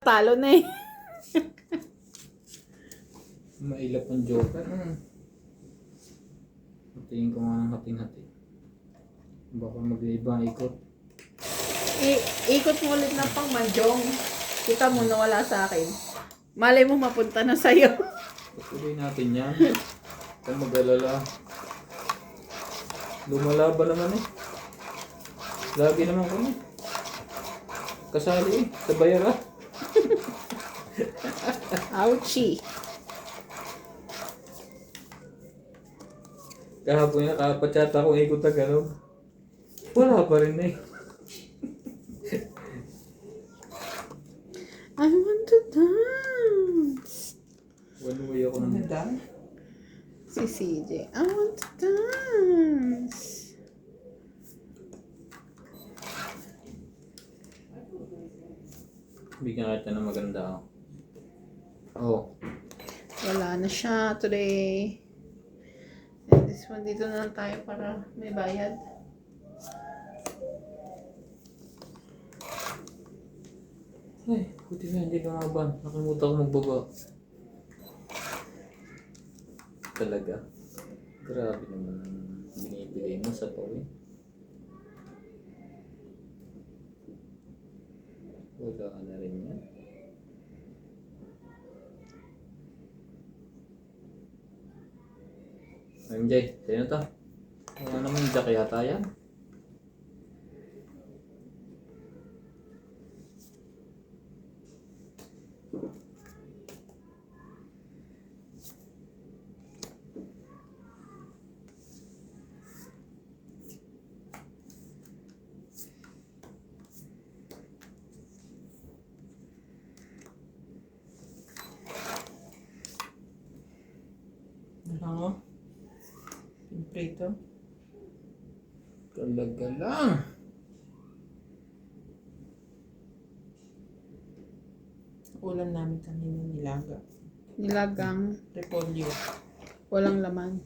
Talo na eh. Mailap ang joker. Hatiin ko nga ng hating-hati. Baka mag-iba ang ikot. Ikot mo ulit ng pang mahjong. Kita mo nawala sa akin. Malay mo mapunta na sa'yo. Patuloy natin yan. Huwag mag-alala. Lumalaban naman eh. Lagi naman kami. Kasali eh. Sa bayara. Ouchie. Kahapon na kapachat ako ikot na gano'n. Wala pa rin eh. I want to dance. One way ako ng Si CJ. I want to dance. Bigyan kita ng maganda. Oh. Wala na siya today. And this one, dito na lang tayo para may bayad. Ay, buti na hindi lumaban. Nakalimutan ko magbaba. Talaga. Grabe naman ang binibigay mo sa pawin. Wala ka na rin yan. MJ, sa'yo to. Wala naman jack yata yan. Ano? Prito? Talaga lang. Ulam namin kanina nilaga. Nilagang. Repolyo. Walang laman.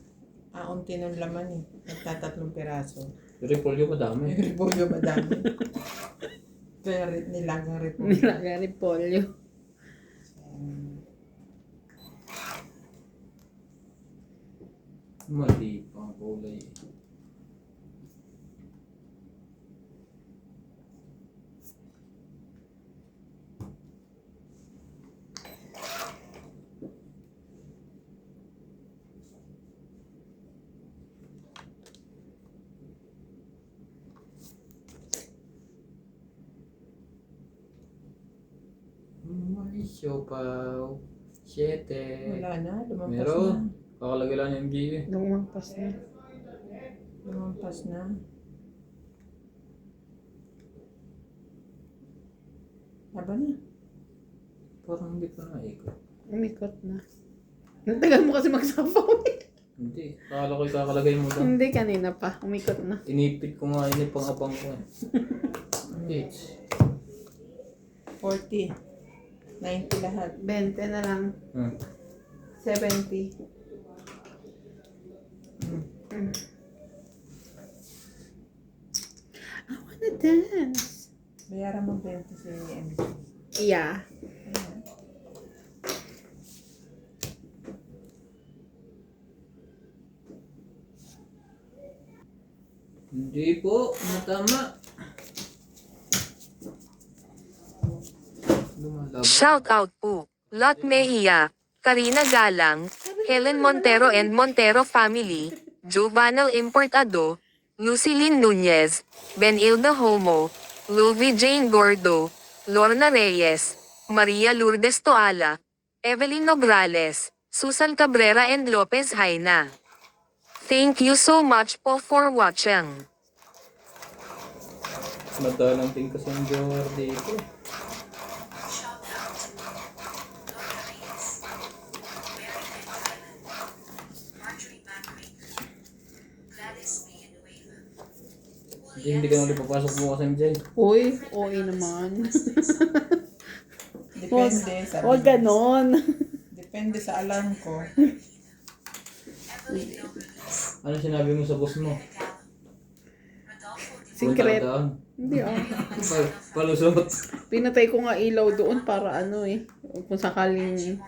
Unti ng laman eh. Nagtatatlong peraso. Yung repolyo madami. Yung repolyo madami. Kaya nilagang repolyo. Nilagang repolyo. Mali pa ang kulay. May siopaw. 7. Wala na. Lumampas Meron. na. Kakalagay lang yung MG. Lumampas na. Lumampas na. Laban na. Parang hindi pa naikot. Umikot na. Natagal mo kasi magsapaw eh. Hindi. Akala ko kakalagay mo lang. Hindi, kanina pa. Umikot na. Inipit ko nga yun yung pang-abang ko eh. Hindi. 40. 90 lahat. 20 na lang. 70. I wanna dance. Bayaran mo 20 si MJ. Yeah. Hindi po. Matama. Lumalaban. Shout out po, Lot Mejia, Karina Galang, Helen Montero and Montero family, Juvenal Importado, Lucilyn Nunez, Ben Ilda Homo, Louie Jane Gordo, Lorna Reyes, Maria Lourdes Toala, Evelyn Nograles, Susan Cabrera and Lopez Haina. Thank you so much po for watching. Madalang din kasi ang jower dito. Hindi ka naman papasok mo kasi MJ. Uy, OA naman. Depende. Sabi Huwag ganon. Depende sa alarm ko. Ano sinabi mo sa boss mo? Si Secret. nakadaan. Hindi ah. Palusot. Pinatay ko nga ilaw doon para ano eh. Kung sakaling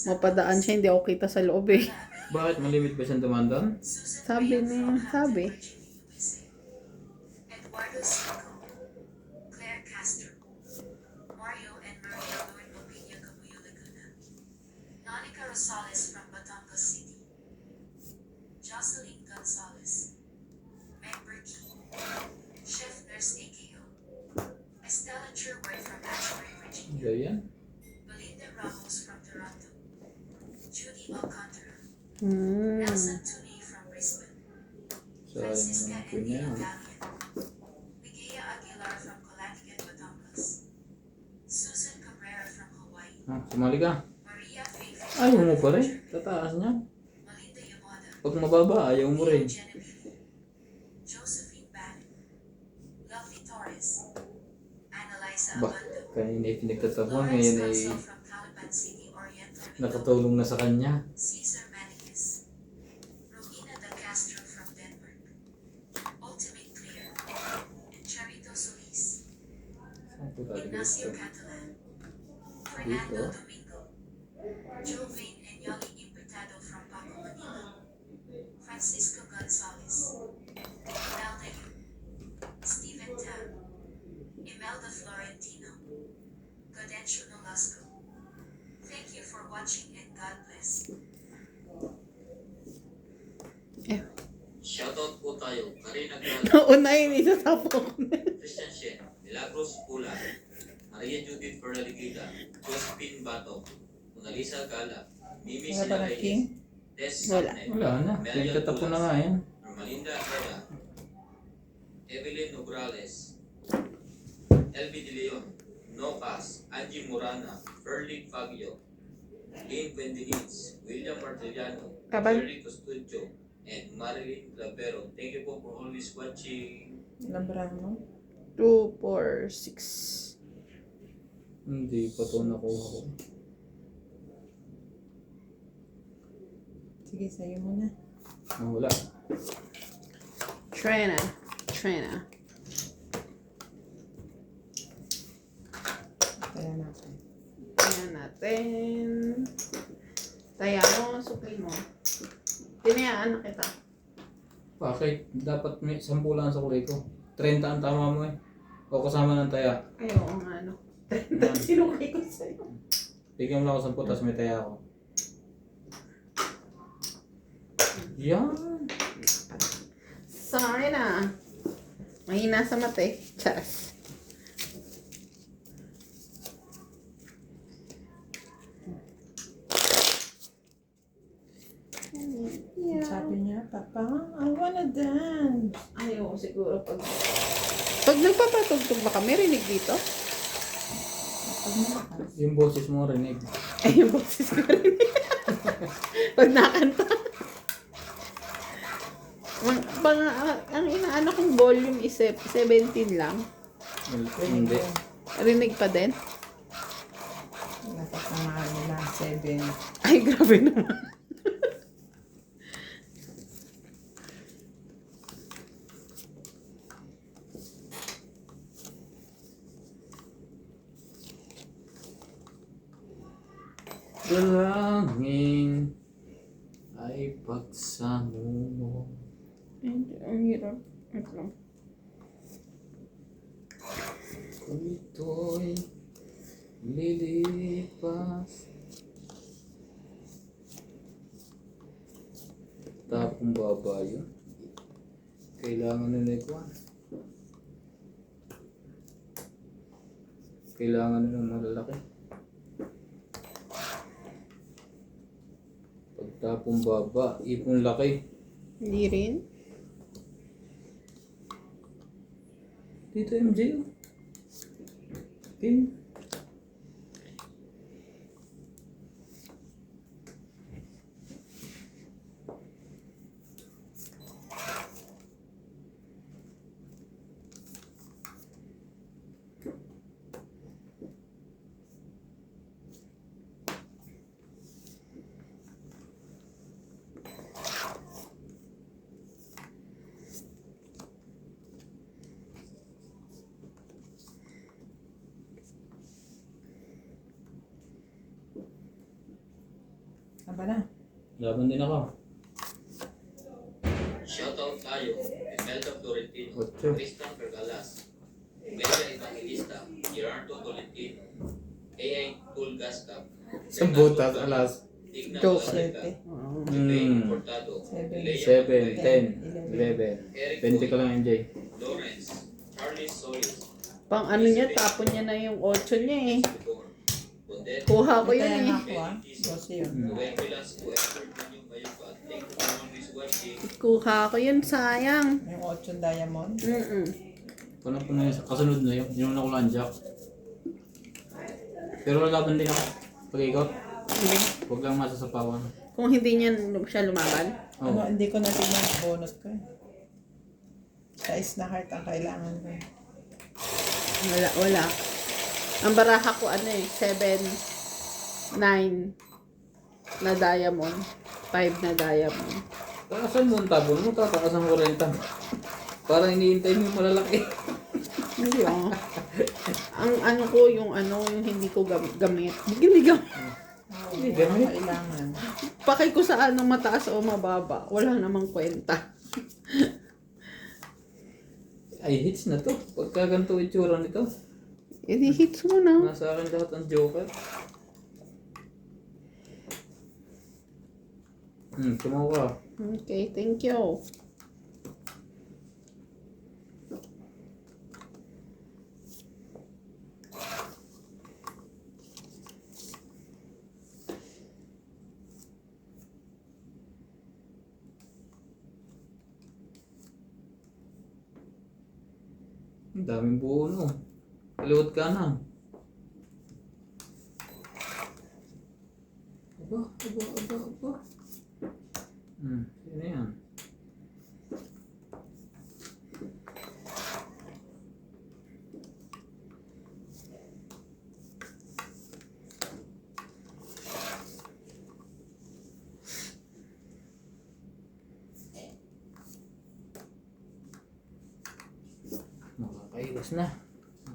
mapadaan siya, hindi ako kita sa loob eh. Bakit malimit ba siyang dumandan? Sabi niya, sabi. Eduardo Cinco, Claire Castro, Mario and Maria Lord Opina Camuyo Laguna, Monica Rosales from Batangas City, Jocelyn Gonzalez, Meg Berkey, Chef Nurse AKO, Estella Sherwood from Ashbury, Virginia, Ganyan. Belinda Ramos from Toronto, Judy Alcantara, Hmm. Nelson Tuney from Brisbane, Sayang Francisca naman po and niya. Nino Valiant, Miguel Aguilar from Connecticut, Batangas, Susan Cabrera from Hawaii, Sumali ka. Maria Faith, Ayaw mo pa rin. Tataas niya. Melinda Yamada, Pag mababa, ayaw mo rin. Genevieve, Josephine Bannon, Lovely Torres, Annalisa Ba, Abando, kanina ay pinagtatapuan. Lawrence Ngayon ay Castle from Calapan City, Oriental Mindoro, nakatulong na sa kanya. Cesar Maniquez, Romina De Castro from Denmark, Ultimate Clear, and Charito Solis, Saan po tayo Ignacio dito? Catalan, Fernando Dito? Domingo, Jovain and Yoli Imputado from Paco, Manila, Francisco Gonzalez, Imelda Yu, Stephen Tam, Imelda Florentino, Godencio Nolasco. Thank you for watching and God bless. Shoutout po tayo, Karina Grado, Naunahin, isasapo ko na. Christian Shen, Milagros Pula, Maria Judith Perlaligida, Josephine Bato, Monalisa Gala, Mimi Wala ba Sila na King? Reyes, Tess Wala. Sapne, Wala na. Pinagtatapon na nga yan. Normalinda Herrera, Evelyn Nograles, LB De Leon, Nocas, Angie Morana, Ferlin Fagio, Lynn Pendinitz, William Martiliano, Kaban. Jerry Costudio, and Marilyn Labero. Thank you po for always watching. Lambrano. 2, 4, 6. Hindi pa ito nakuha ko. Sige, sa'yo muna. Wala. Trina. Trina. Kaya natin. Ayan natin. Taya mo, sukli mo. Tinayaan na kita. Bakit? Dapat may 10 lang sa kulay ko. 30 ang tama mo eh. O kasama ng taya. Ay, oo nga, ano. Sinukay ko sa'yo. Bigyan mo lang ako 10 tapos may taya ako. Yan. Sorry na. Mahina sa mate. Charas. Sabi niya, Papa, I wanna dance. Ay, oo, siguro pag nagpapatugtog ba kami, rinig dito? Pag malakas. Yung boses mo rinig. Ay, yung boses ko rin. Pag nakanta. Ang inaano kong volume is 17 lang. Hindi. Rinig pa din? Nakasamaan nila, 7. Ay, grabe naman. Dalangin ay pagsamo mo. Ang hirap. Wait lang. Kung ito'y lilipas. Tapong baba yun. Kailangan na nikuan. Kailangan na ng malalaki. Pagtapong baba, ipon laki. Hindi rin. Dito MJ. Oh. Pin. Laban na. Laban din ako. Shoutout tayo, Imelda Florentino, Ocho. Tristan Pergalas, Melia Evangelista, Gerardo Tolentino, A.I. Tulgascap, Sa butas, alas. Tigna Joke. Valerica, Oo. Jose Hmm. Importado, Seven. Lea 7, Manuel, 10, 11. Eric 20 ka lang, MJ. Lawrence, Charlie Solis, Pang ano niya, tapon niya na yung 8 niya eh. Sibor, Bondet, Kuha ko Kaya yun nga eh. ako ah. 12 yun. Ruben Velasco, Edward Manyong Mayupa, thank you for always watching. Kuha ko yun, sayang. Yung 8 diamond. Mm-mm. Po na yun. Kasunod na yun. Yun ako lang, Jack. Pero laban din ako. Pag-ikot. Huwag lang masasapawan. Kung hindi niya siya lumaban. Oh. Ano, hindi ko natignan yung bonus ko eh. Size na heart ang kailangan ko. Wala. Ang baraha ko ano eh, 7, 9 na diamond, 5 na diamond. Takasan mo ang tabon mo, tatakasan ko rin ito. Parang iniintay mo yung malalaki. Hindi ah. Ang ano ko, yung hindi ko gamit. Hindi gamit. Hindi, gamit. Kailangan. Pakay ko sa ano, mataas o mababa. Wala namang kwenta. Ay, hits na to. Pagka ganito itsura nito. I-hits mo na. Nasa akin lahat ang Joker. Tumawa ka. Okay, thank you. Ang daming buo no. Kaliwat ka na. Aba. Sino yan?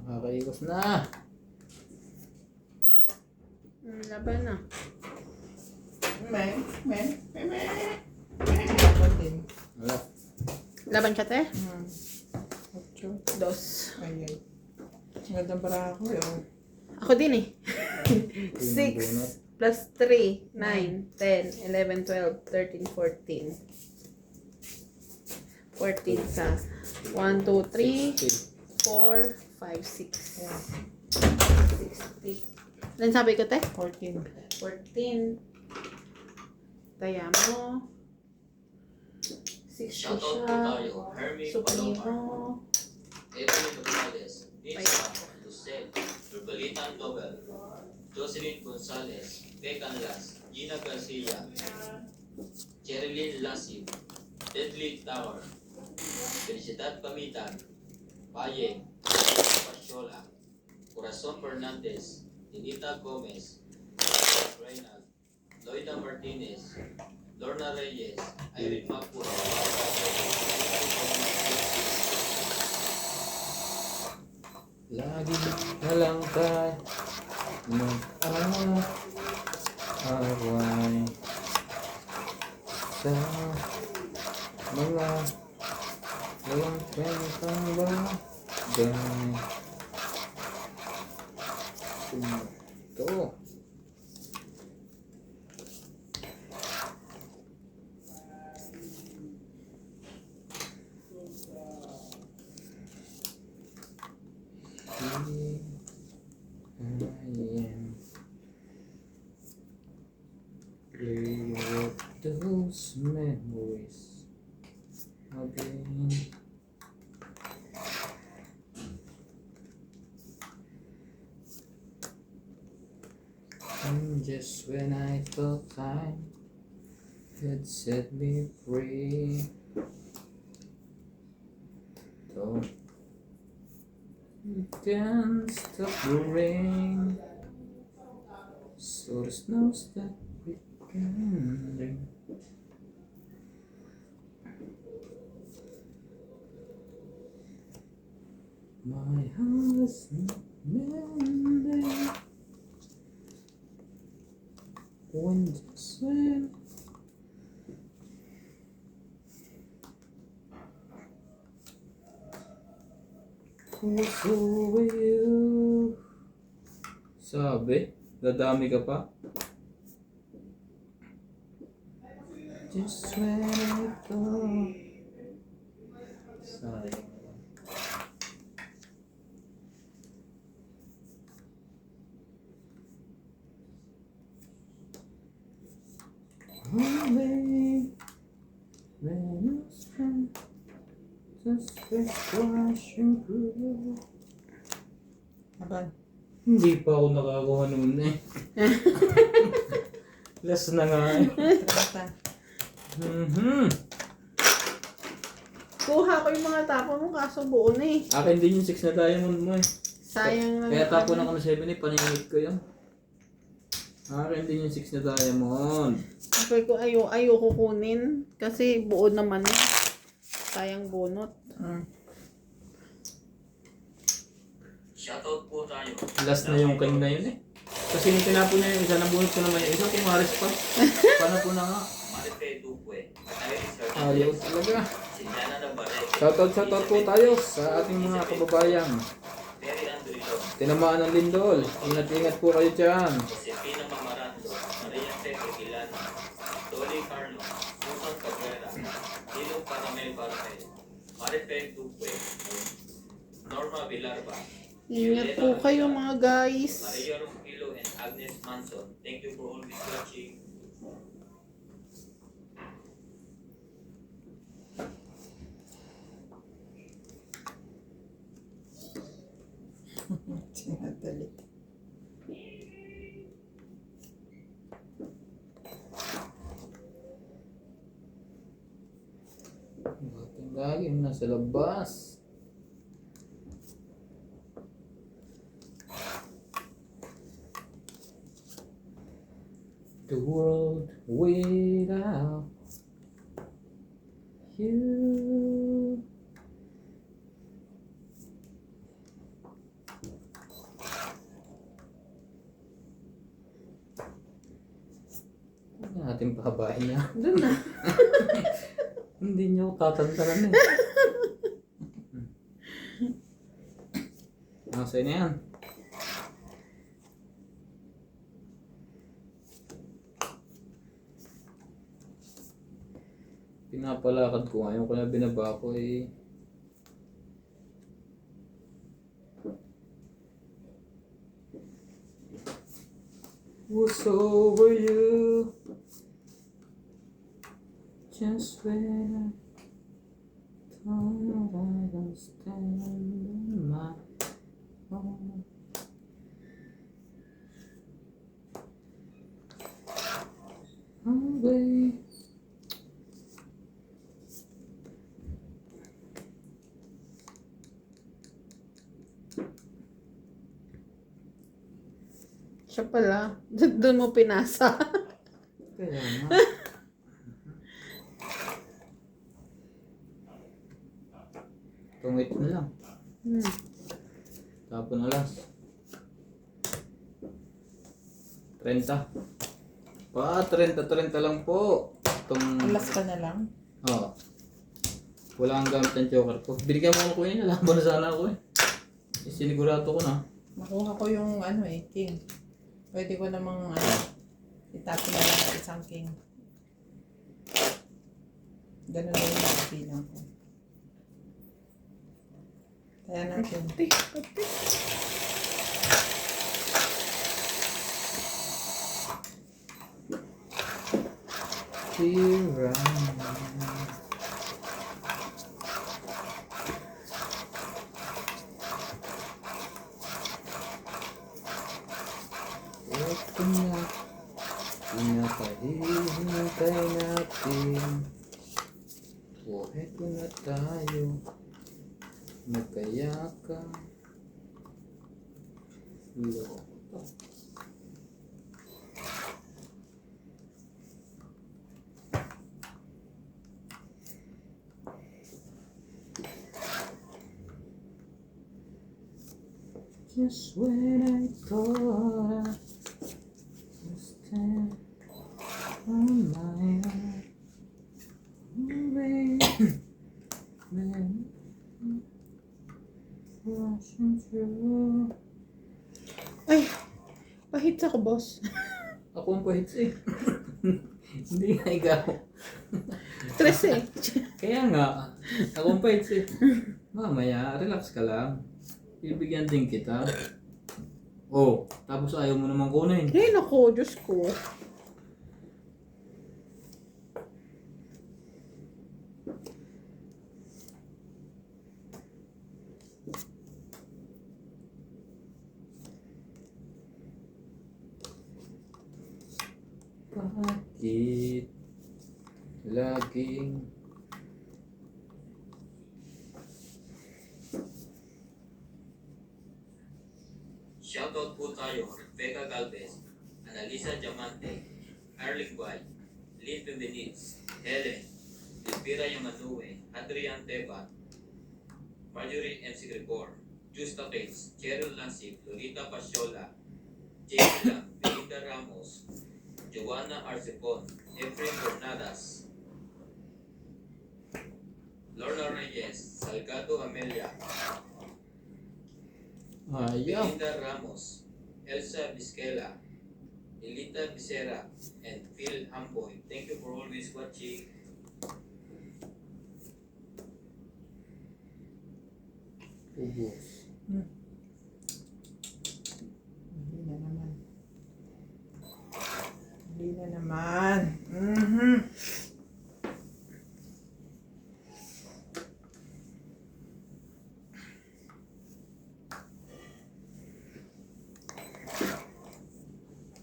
Nakakaigos na. Laban na. Laban din. Wala. Laban siya, te? 8. 2. Ayun. Ang gandang para ako yun. Ako din eh. Yung bunot. 6 plus 3, 9, 10, 11, 12, 13, 14. 14 sa 1, 2, 3, 4, 5, 6. 60. Ilan sabi ko, te? 14. 14. Taya mo. 60 Shoutout po siya. tayo, Hermie Supremo. Palomar, Evelyn Gonzalez, Nitsa, Lucel, Nurbalitan Nobel, Jocelyn Gonzalez, Pecan Las, Gina Garcia, Cherilyn Lassie, Deadly Tower, Felicidad Pamitan, Payeng, Pasiola, Corazon Fernandez, Ninita Gomez, Reynald, Loida Martinez, Lorna Reyes, Irene Mapura, Lagi na lang tayo mag-away sa mga walang kwentang bagay. Ito. Play with those memories again. And just when I thought time had set me free, don't can't stop the rain, so the snows that we can do. My heart is mending. When who's over you? Sabi, dadami ka pa. Just when I thought. Sayang. Only when you spend just washing through. Aban. Hindi pa ako nakakuha noon eh. Last na nga eh. Trata. Kuha ko yung mga tapo mo kaso buo na eh. Akin din yung 6 na diamond mo eh. Sayang lang. Kaya tapo na ko na 7 eh, paningit ko yun. Akin din yung 6 na diamond. Sabi ko ayoko kunin kasi buo naman eh. Sayang bunot. Shoutout po tayo. Last na yung king na yun eh. Kasi nung tinapon niya yung isa, nabunot ko naman yung isa, kay Maris pa. Paano po na nga? Marife Duque. Tayo research. Ayaw talaga. Sindana ng Barete. Shoutout po tayo sa ating mga kababayan. Terry Andrilo. Tinamaan ng lindol. Ingat-ingat po kayo dyan. Josefina Mamarando. Maria Pepe Gilano. Dolly Carlo. Susan Cabrera. Dilong Paramel. Marife Duque. Norma Villarba. Ingat po kayo mga guys. Maria Ronquillo and Agnes Manson. Thank you for always watching. Sinadalit. Ating lagi nasa labas. The world without you. Huwag natin pahabain niya. Doon na. Hindi niyo tatantaran eh. Nasa na yan. Pinapalakad ko ngayon ko na binaba ko eh. What's over you? Just when I thought I don't stand in my own. Away. Siya pala. Doon mo pinasa. Kaya nga. Tungit na lang. Tapon na last. 30. 30 lang po. Alas ka na lang. Oo. Wala kang gamit ng joker ko. Binigyan mo ako yun. Nalaban na sana ako eh. Sinigurado ko na. Nakuha ko yung king. Pwede ko namang itapon na lang sa isang king. Ganun na yung bilang ko. Kaya natin. Here I am. Ito na. Pinapahihintay natin. Buhay ko na tayo. Magkayakap. Loko. Just when I thought I was dead. hits ako, boss. Ako ang pa-hits eh. Hindi nga ikaw. Stress eh. Kaya nga, ako ang pa-hits eh. Mamaya, relax ka lang. Bibigyan din kita. Oh, tapos ayaw mo naman kunin. Ay, nako, Diyos ko. Bakit laging Shoutout po tayo kay Becca Galvez, Analisa Diamante, Arling Guay, Lynn Benitez, Helen, Elvira Yamanue, Adrian Teba, Marjorie MC Grigor, Justa Page, Cheryl Lansip, Lolita Pasiola, Jamie Lam, Belinda Ramos, Joanna Arcepon, Efrain Bernadas, Lorna Reyes, Salgado Amelia, ayaw. Belinda Ramos, Elsa Vizquela, Elita Becerra, and Phil Amboy. Thank you for always watching. Ubos. Hindi na naman. Hindi na naman. Mhm.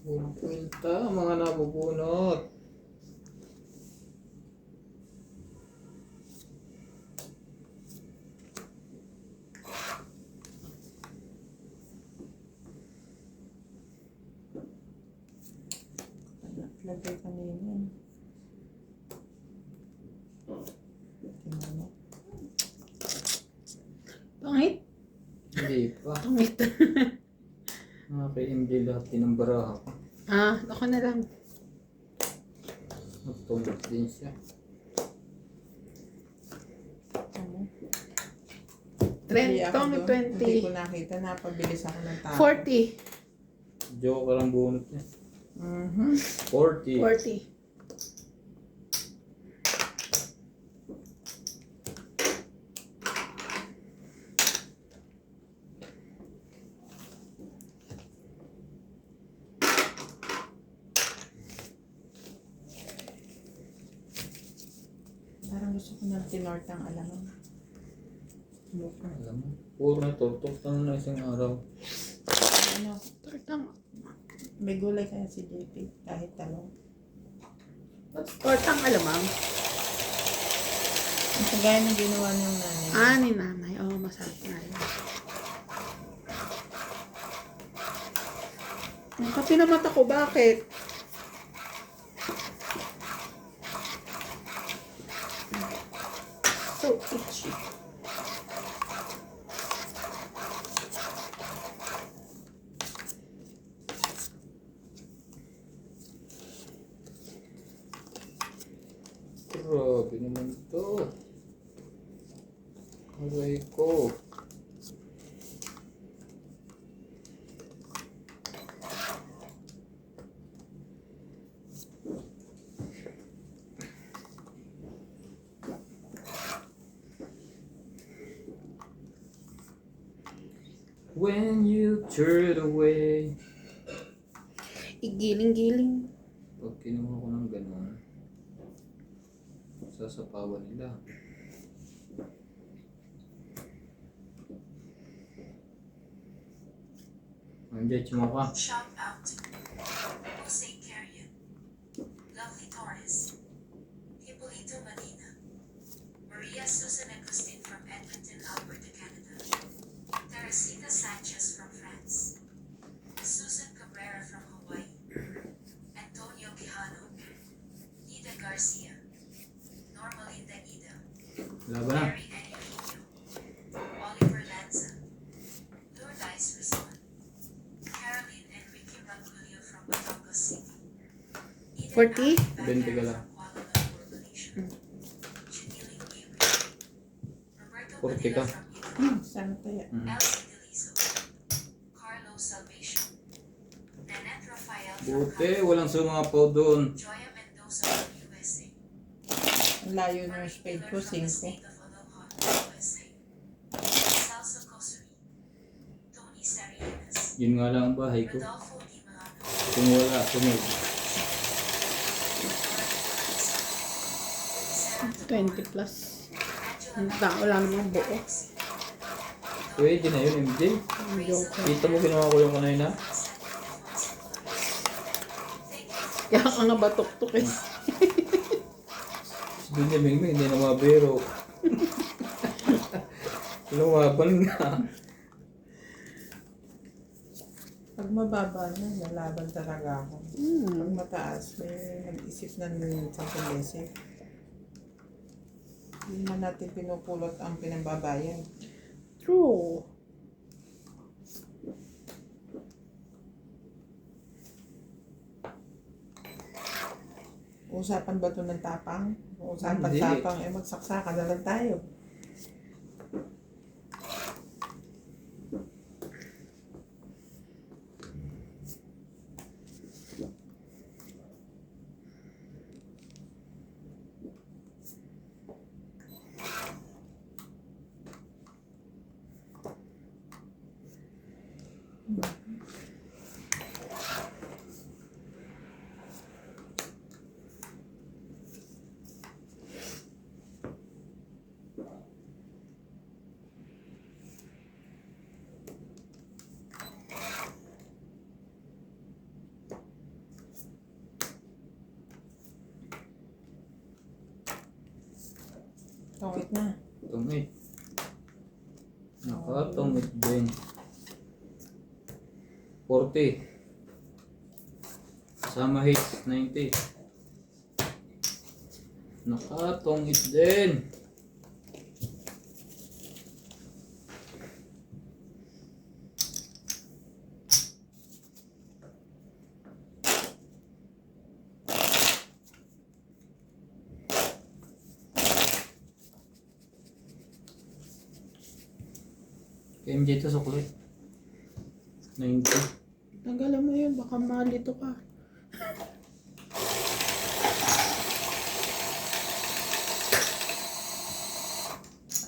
Walang kwenta, mga nabubunot. Lagay kanina. Tingnan mo. Pangit. Hindi pa. Pangit. Mga kay MJ lahat tinambaraha ko. Ako na lang. Magtungkol din siya. Ano? Trend, Hindi ako Tommy, doon. Hindi 20. ko nakita. Napabilis ako ng tao. 40. Joker ang bunot niya. Mhm. 40. 40. Parang gusto ko ng tinortang alamang. Alam mo, puro na tortok na isang araw. Ano? Tortang. May gulay kaya si JP. Kahit talong. Tortang alamang. Ang kagaya ng ginawa niyang nanay. Ni nanay. Oo, masarap na yun. Ang kape na mata ko, bakit? So itchy. Grabe naman to. Aray ko. When you turn away. Igiling-giling. Pag kinuha ko ng ganun, sasapawan nila. Andiyan mo ka. Shout out to Jose Carrion, Lovely Torres, Hippolito Medina, Maria Susan Agustin from Edmonton, Alberta, Canada, Teresita Sanchez from France, Susan Cabrera from Hawaii, Antonio Quijano, Ida Garcia, Normalinda Ida, Laban na. Mary Enriquillo, Oliver Lanza, Lourdes Rizon, Caroline Enrique Ranculio from Batangas City, Eden 40? Alvin Bente ka Bagara lang. from Kuala Lumpur, Malaysia, Janiling Gabriel, Roberto 40 Padilla ka. from Italy, Sana kaya. Elsie Delizo, Carlo Salvation, Nanette Buti, walang sumapaw doon. Joya Mendoza, USA. Ang layo ng speed ko, From the 5. state of Aloha, USA. Salsa Kosuri. Tony Sarianes. Yun nga lang ang bahay ko. Rodolfo Di Milano. Kung wala, tunog. 20 plus. Ang tao lang naman buo. Pwede na yun, MJ. Ang joke. Kita mo ginawa ko yung kanina? Kaya ka nga batok-tok eh. Si Dunya Mingming, hindi na mabiro. Lumaban nga. Pag mababa na, lalaban talaga ako. Pag mataas, may nag-isip na ng 10 beses. Hindi man natin pinupulot ang pinambabayan. True. Usapan ba ito ng tapang? Usapan Hindi. tapang, magsaksakan na lang tayo. Tungit na. Tungit. Nakatungit din. 40. Kasama hits, 90. Nakatungit din. MJ to sukli. 90. Tanggalan mo yun, baka malito ka.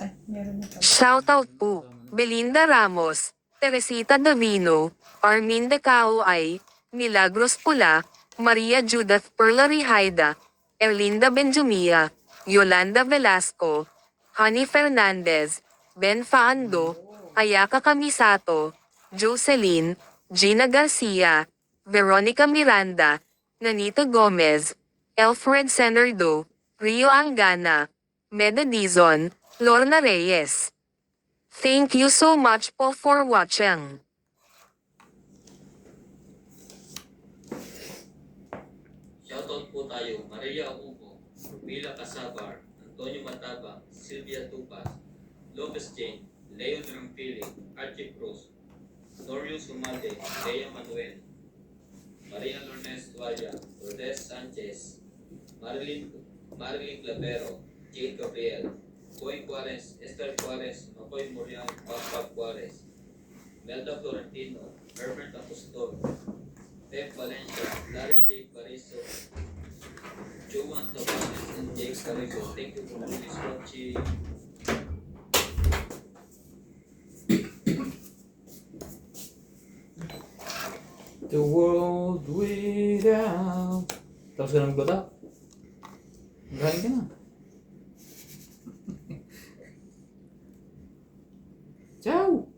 Ay, meron na pala. Shoutout po, Belinda Ramos, Teresita Davino, Armin De Caoay, Milagros Pula, Maria Judith Perlari Haida, Erlinda Benjumia, Yolanda Velasco, Honey Fernandez, Ben Faando, Ayaka Kamisato, Jocelyn, Gina Garcia, Veronica Miranda, Nanita Gomez, Alfred Senardo, Rio Angana, Meda Dizon, Lorna Reyes. Thank you so much po for watching. Shoutout po tayo, Maria Abuco, Rubila Casabar, Antonio Matabang, Sylvia Tupas, Lopez Jane, Leon Rampili, Archie Cruz, Norio Sumade, Lea Manuel, Maria Lourdes Tuaya, Lourdes Sanchez, Marilyn Clavero, Jade Gabriel, Boy Juarez, Esther Juarez, Makoy Morian, Papa Juarez, Melda Florentino, Herbert Apostol, Pep Valencia, Larry J. Pariso, Joan Tabanes, and Jake Carico. Thank you for always watching. The world without. Tapos ka na magbata? Magaling ka na. Ciao!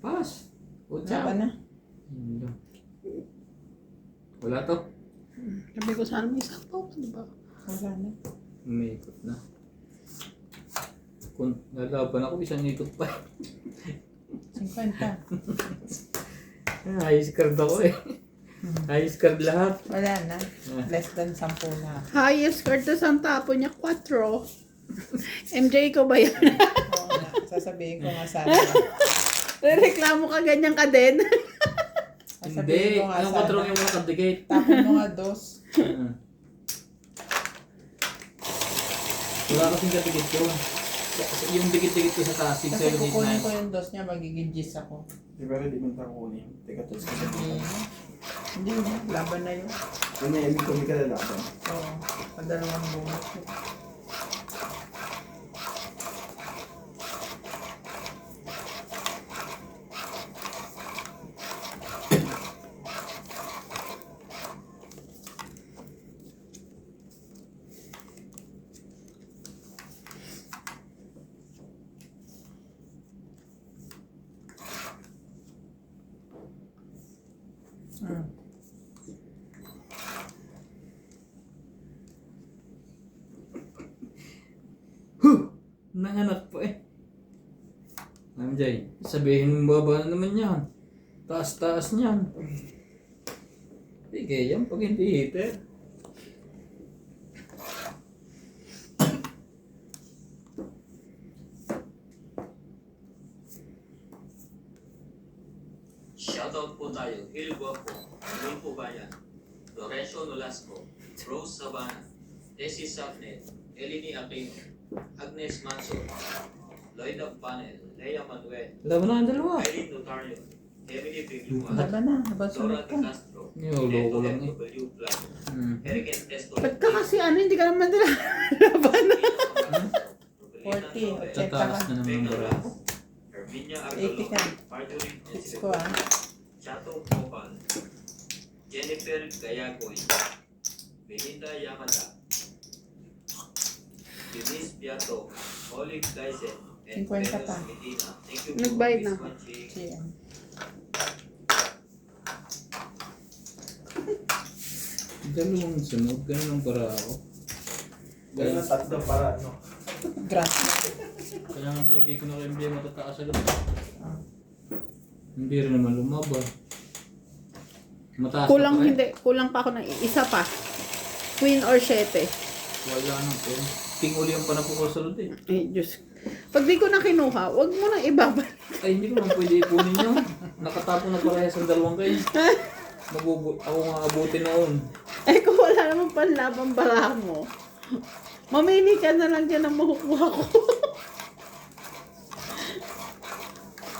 Pas! O, ciao! Wala na. Yun lang. Wala to. Sabi ko sana may sapaw, di ba? Wala na. Umikot na. Kung lalaban ako, isang ikot pa. 50. Highest card ako eh. Highest card lahat. Wala na. Less than 10 na. Highest card to ang tapo niya, 4. MJ ko ba yan? Oo nga. Sasabihin ko nga sana. Reklamo ka ganyan ka din. Hindi. Sasabihin ko nga Anong sana. control yung mga kabdicate? Tapon mo nga 2. Wala kasing kadikit yun. Kasi yung dikit-dikit ko sa taas, 6, Kasi 7, 8, kukunin ko 9. yung dos niya, magiging gis ako. Di ba hindi mo kukunin? Teka, tapos kasi Hindi, laban na yun. kanya ibig ko may kalalaban. Oo, padalawang bungot. Hmm. Nanganak pa eh. Jay, sabihin mo baba na naman yan. Taas-taas niyan. Hindi yan pag hindi heater. Shoutout po tayo, Hil Guapo, Nulpo Bayan, Lorenzo Nolasco, Rose Sabana, Tessie Safnet, Eleni Aquino, Agnes Manson, Lloyd Panel, Lea Manuel, Laban na ang dalawa. Eileen Notario, Emily Pigluma, Laban na, habang Dora sunod De ka. Castro, Niyolo ko lang eh. W. Plan, Hmm. Eric Testo, Ba't ka kasi hindi ka naman nila laban na. 40, o check ka Tataas ka. na naman ang barako. Herminia 80 ka. Argalo, Marjorie Fix ko ah. Chato Popal, Jennifer Gayagoy, Belinda Yamada, Denise Piato, Olive Dyson, and 50 pa. Venus Medina. Thank you Nagbayad na. Miss Wanchi. Siya. Dalawang sunod, ganun ang barako. Ganun ang tatlo para ano. Grass. Kaya nga pinigay ko na kay MJ matataas agad. Ah. Hindi rin naman lumaban. Mataas Kulang pa eh. hindi, kulang pa ako ng isa pa. Queen or 7. Wala nang pen. King uli ang panapukasunod eh. Ay, Diyos. Pag di ko na kinuha, wag mo nang ibabalik. Ay, hindi ko naman pwede ipunin yun. Nakatapon na parehas ang dalawang kayo. Ako nga abutin noon. Eh, kung wala naman panlabang bara mo, mamili ka na lang dyan ang makukuha ko.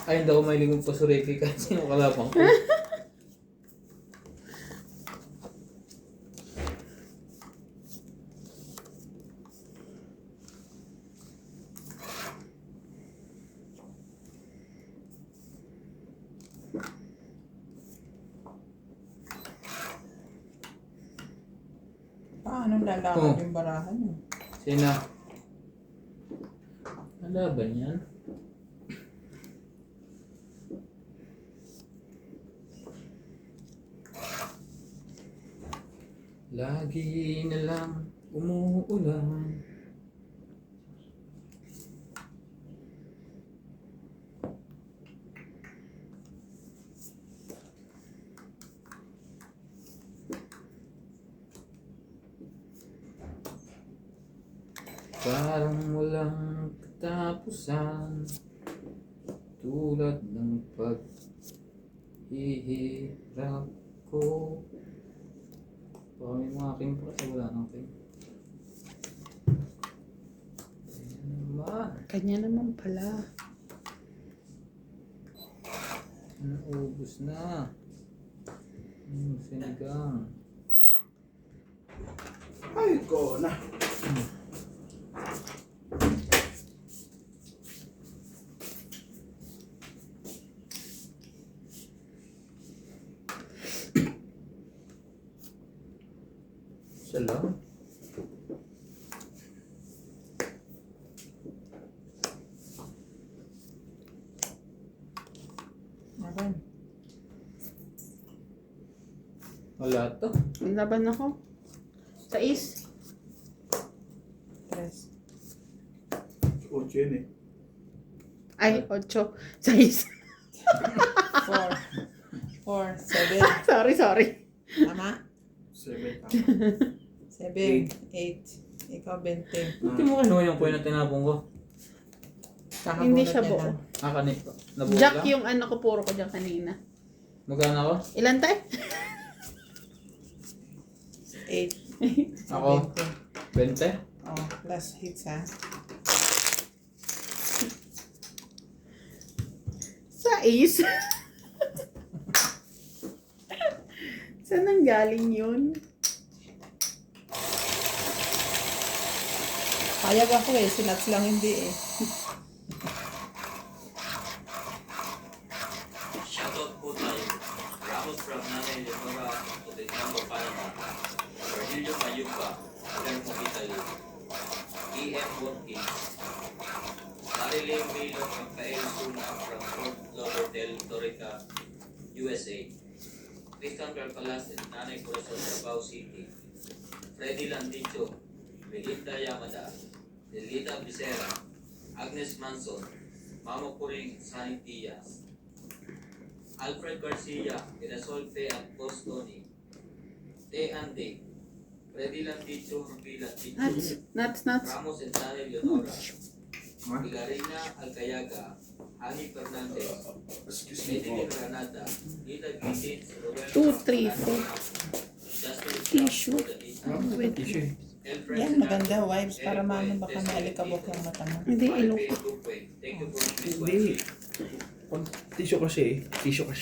Ay, hindi ako may lingong pasureki kahit sino kalapang ko. Paano lalakad Oh. yung barahan niyo? Sina? Nalaban yan. Lagi na lang umuulan. Parang walang katapusan, tulad ng paghihirap ko. Baka may mga king pa kasi wala nang king. Ayan naman. Kanya naman pala. Naubos na. Sinigang. Ay, ko na. Siya lang. Laban. Wala to. Ang laban ako. Tais. 3. 8 yun eh. Ay, 8. 6. 4. 4. 7. sorry. Tama? 7. 7. 8. Ikaw 20. Hindi mo kinuha yung coin na tinapon ko. Hindi Kakabunot siya niya buo. na. Kanito. Nabuo Jack lang. yung ano ko, puro ko dyan kanina. Magkano ako? Ilan tayo? 8. Ako? 20? Oh, last hits ha. Sa Ace. Saan ang galing yun? Payag ako eh, si Nats lang hindi eh. Shoutout po tayo. Ramos from Nanay Leonora to the Campo Panama. Virgilio Mayumba, Guillermo Italy. E.M. Watkins. Marilyn Milo Rafael Suna from Fort Lauderdale, Torica, USA. Christian Carpalas and Nanay Corazon, Davao City. Freddy Landicho, Melinda Yamada, Delita Becerra, Agnes Manson, Mamo Puring, Sunny Diaz. Alfred Garcia, Mirasol Fe at Bostoni. Te Ande, Freddy Landicho, Ruby Landicho, Nuts. Ramos and Nanay Leonora. Hilarina Alcayaga, Ani Fernandez, Edeline Granada, Nita Gitins, Roberto 2, 3, 4. Justin Tissue. Isaac, Wait. Elfred Yan, maganda wipes para mano baka maalikabok yung mata mo. Hindi, ilong ko. Thank you for this Hindi. Pag tissue kasi. Nag-tissue ka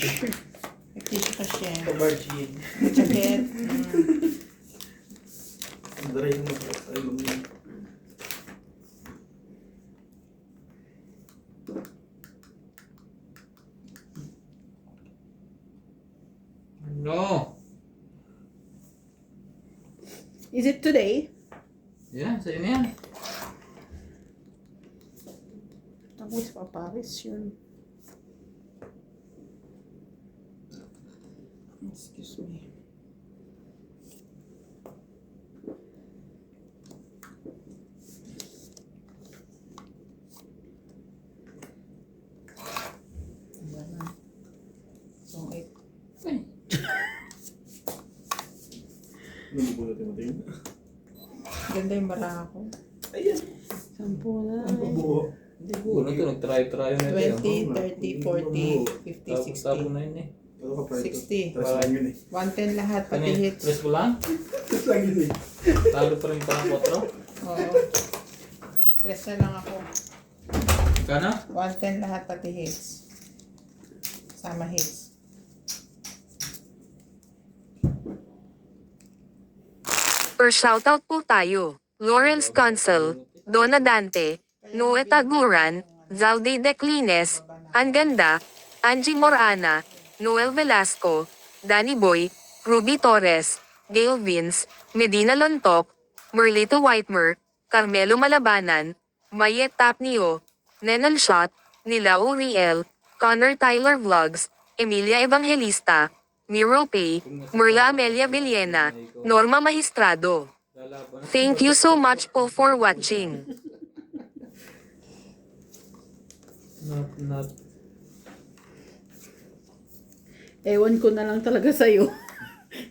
siya. Virgin. Jacket. Ang dry mo. Ay, lumang. No! Is it today? Yan, sa'yo na yan. Tapos paparis yun. Excuse me. So, Nalibulot yung mata yun. ganda yung bara ko. Ayan. 10 na. Ang pabuo. Hindi po, ano to, nag-try na ito. 20, 30, 40, 50, Tapos 60. na yun eh. Ano ka pa ito? 60. Tres lang yun eh. 110 lahat, pati Kani, hits. tres ko lang? Tres lang yun eh. Talo pa rin parang 4. Oo. Press na lang ako. Kana? 110 lahat, pati hits. Sama hits. Per shoutout po tayo. Lawrence Consul, Donna Dante, Noe Taguran, Zalde Declines, Anganda, Angie Morana, Noel Velasco, Danny Boy, Ruby Torres, Gail Vince, Medina Lontok, Merlito Whitemer, Carmelo Malabanan, Mayet Tapnio, Nenal Shot, Nila Uriel, Connor Tyler Vlogs, Emilia Evangelista, Miro Pay, Merla Amelia Villena, Norma Magistrado. Thank you so much po for watching. Not. Ewan ko na lang talaga sa'yo.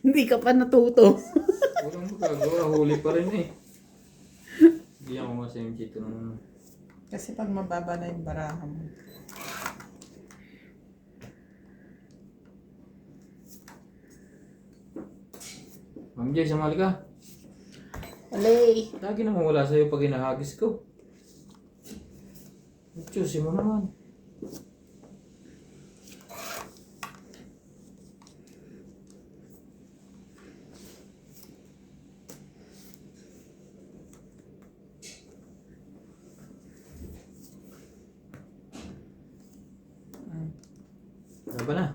Hindi ka pa natuto. Walang magagawa, huli pa rin eh. Hindi ako masayang chito nung... Kasi pag mababa na yung baraha mo. Ma'am Jay, sumali ka. Alay. Lagi naman wala sa'yo pag hinahagis ko. Choose mo naman. Ano ba na?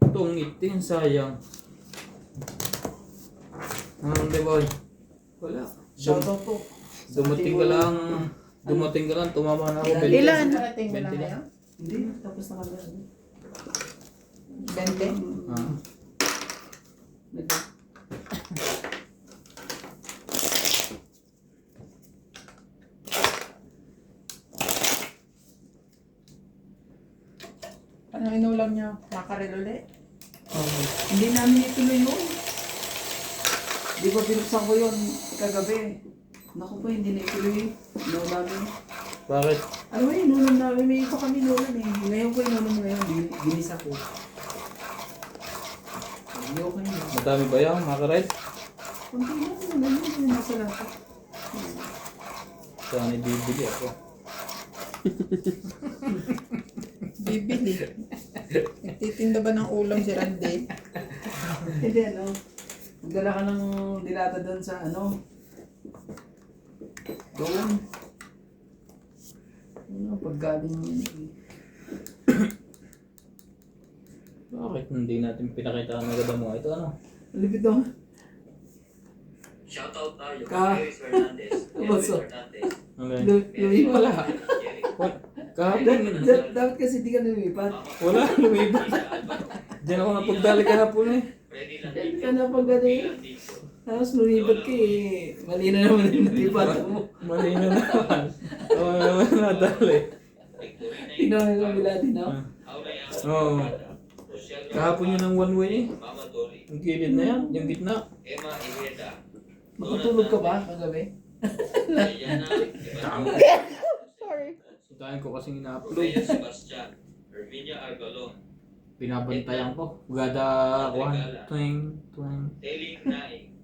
Itong itin, sayang. Di ba? Wala. Shoutout po. Dumating ka lang, tumama na ako. Ilan? Karating mo lang 20 ngayon? Hindi. Tapos na kami. 20? Ah. Anong inulam niyo? Makarel ulit? Hindi namin ituloy yun. Di ba binuksan ko yun kagabi? Naku po, hindi na ituloy. No namin. Bakit? Ano ba yun, nulam namin? May iba kami nulam eh. Ngayon ko yung nulam ngayon. Ginis ako. Hindi okay na. Madami ba yan, mga karet? Kunti lang yung ganyan, yung nasa lahat. Sana bibili ako. Bibili. Nagtitinda ba ng ulam si Randy? Hindi, ano, magdala ka ng dilata doon sa ano, doon. Ano, paggaling Bakit hindi natin pinakita ang agad mo? Ito ano? malipit doon. Shoutout tayo Ka- kay Luis Fernandez, Baso. Luis Fernandez, Okay. Luwi pala. Jerry, Kahapon, Dapat kasi di ka lumipat. wala, lumipat. Diyan ako napagdali kahapon eh. Freddy Dapat ka Landico, na pag ano eh. Ilan Dito, Tapos lumipat ka eh. Mali na naman yung nalipat mo. Mali na naman. Oo naman nadali. Victorina Tingnan mo yung kabila din ako. Aurea, Oo. Rochelle Kahapon yun ang one way eh. Mama Dolly, Yung gilid na yan, yung gitna. Emma Ejeda, Makatulog ka ba kagabi? Diana Evangelista, Sorry. Dahil ko kasing ina-upload. Rhea Sebastian, Herminia Argalon, Binabantayan ko. Gada kuhan. Twing, twing. Teling Naing,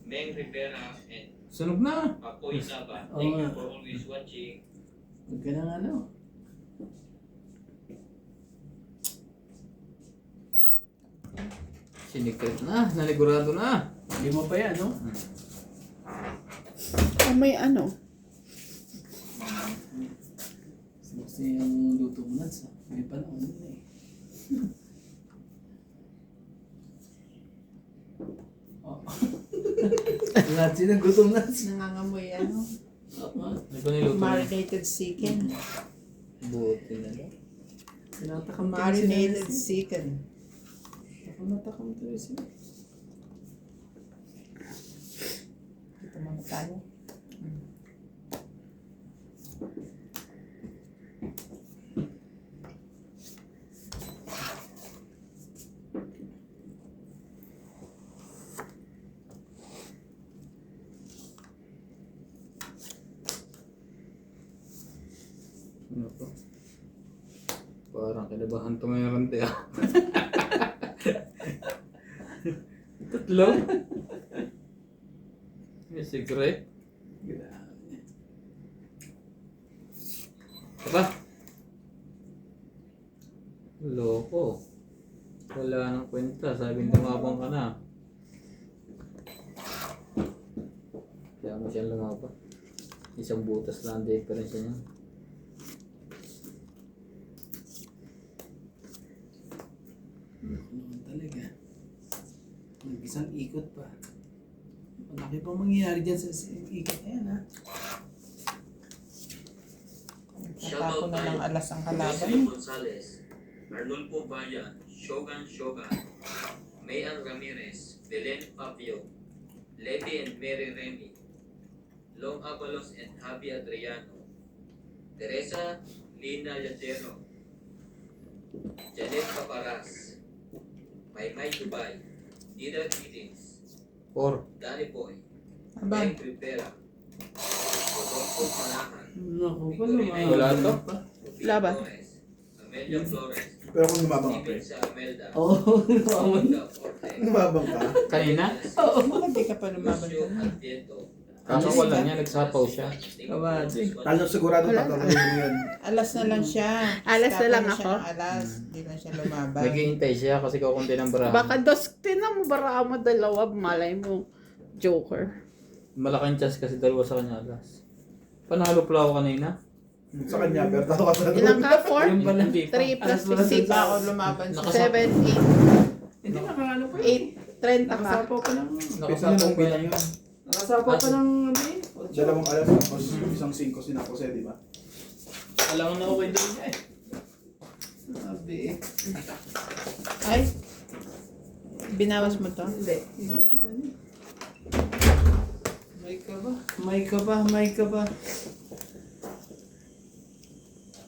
Meng Rivera, and Sunog na. Apoy Nava. Oo Thank you nga. for always watching. Huwag ka na nga ano. Sinikret na. Naligurado na. Hindi mo pa yan, no? Oh, may ano. Kasi yung luto mo nuts, may panahon na eh. Oh. Lahat sila gutom nuts. Nangangamoy ano? Ano ba niluto niya? Marinated chicken. Buti na lang. Tinatakam Marinated chicken. Natakam tuloy sila. Dito muna tayo. Ano to? Parang kinabahan to ngayon rante ah. Tatlo? May secret? Aba? Loko. Wala nang kwenta. Sabi lumabang ka na. Kaya mo siya lumabang. Isang butas lang ang difference niya. Naman talaga. Nag-isang ikot pa. Malaki pang mangyayari dyan sa ikot na yan, ha? Natapon na ng alas ang kalaban. Jocelyn Gonzalez, Arnulfo Bayan, Shogun Shogun, Mayan Ramirez, Belen Fabio, Lady and Mary Remy, Long Avalos and Javi Adriano, Teresa Lina Yatero, Janet Paparas, Maymay Dubai, Dida Giddings, 4. Danny Boy, Aba, Mike Rivera, Rodolfo Manahan, Naku, Wala to? Rufino Laban. Flores, Amelia Flores, Pero kung lumabang ka, Steven pre. Saramelda, Oo, naman. Monica Forte, Lumabang ka? Kanina? bakit di ka pa lumaban Lucio ka na? Alviento, Kakawala niya, nagsapaw siya. Kabady. Kano sigurado tatanungin mo yun? Alas na lang siya. Alas na Tapon lang siya ako. ng alas. Di lang siya lumaban. Naghihintay siya kasi kukunti ng barahan. Baka tinan mo bara mo dalawa, malay mo. Joker. Malaking chance kasi dalawa sa kanya alas. Panalo pala ako kanina. Sa kanya, pero tato ka sa Ilang ka? 4? Yung pala hindi pa. 3 plus Alas wala 6, Ba ako lumaban siya? 7, Hindi nakakano pa 8, 30 ka. Nakasapaw pa ng... Nakasapaw pa bilang yun. yun. Nakasapaw pa ng... ano eh? Dalawang alas tapos isang 5 sinapos eh, di ba? Alam na okay din niya eh. Sabi eh. Ay, binawas mo to? Hindi. May ka ba? May ka ba? May ka ba?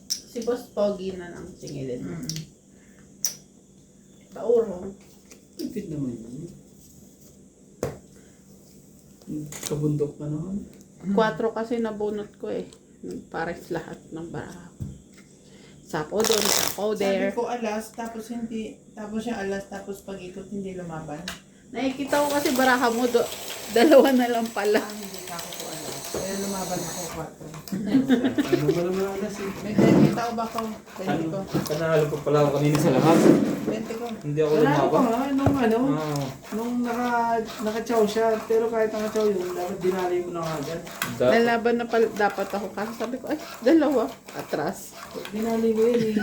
Si Boss Pogi na lang singilin. Paurong. Tipid naman yun. Kabundok pa naman. 4 kasi nabunot ko eh. Pares lahat ng baraha. Sapo doon, sapo Sabi there. ko alas, tapos hindi, tapos siya alas, tapos pag-ikot hindi lumaban. Nakikita ko kasi baraha mo, dalawa na lang pala. Hindi ka ako po alas. Kaya lumaban ako 4. Ano ba naman alas eh? May 20 tao ba ko? 20 ko. Kanalo pa pala ako kanina sa lahat. 20 ko. Hindi ako Wala ko lumaban. ha, nung ano, Oo. nung naka-chow siya, pero kahit naka-chow yun, dapat dinali mo na agad. Dapat. Lalaban na pala dapat ako kasi sabi ko, ay, dalawa. Atras. Dinali mo yun eh.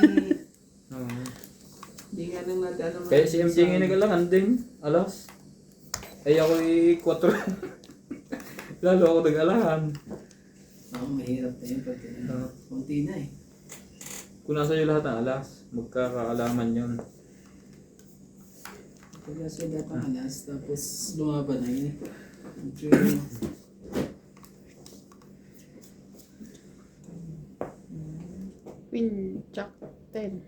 Oo. Hindi nga nang natin ano. Kaya si MJ nga nagalangan din. Alas. Ay ako 4. Lalo ako nag-alahan. Oo, mahirap na yun pag konti na eh. Kung nasa iyo lahat ng alas, magkakaalaman yun. Pag nasa lahat ng alas, tapos lumaban na yun. Medyo, Queen, Jack, 10.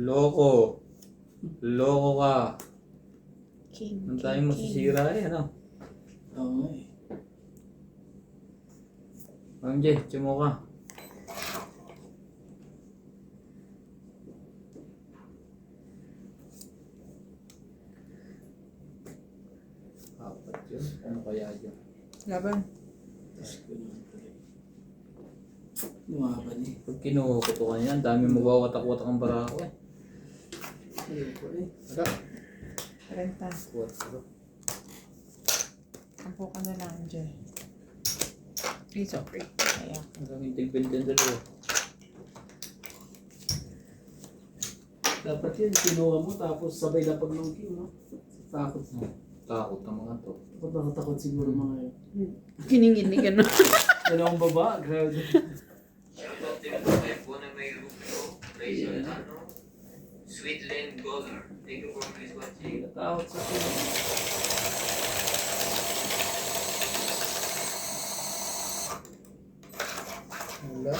Loko. Loko ka. King, Ang tayong masisira eh, ano? oo eh. MJ, tsumo ka. Apat yun. Ano kaya yun? Laban. Lumaban eh. Pag kinukuto ka niyan, dami magwawatak-watak ang barako eh. Ayoko eh. Aga. 30. Watak. Ampo ka na lang, Jay. It's okay. Kaya. Hanggang hindi pintin dalawa. Dapat yun, kinuha mo tapos sabay lapag ng queue, no? Takot mo. Takot ng mga to. Takot siguro mga yun. Kininginig, ano? Dalawang baba, grabe. Shoutout din po kay Bonamay Rubio, Rachel Ano, Sweet Lane Goller. Thank you for please watching. Takot sa queue. Wala.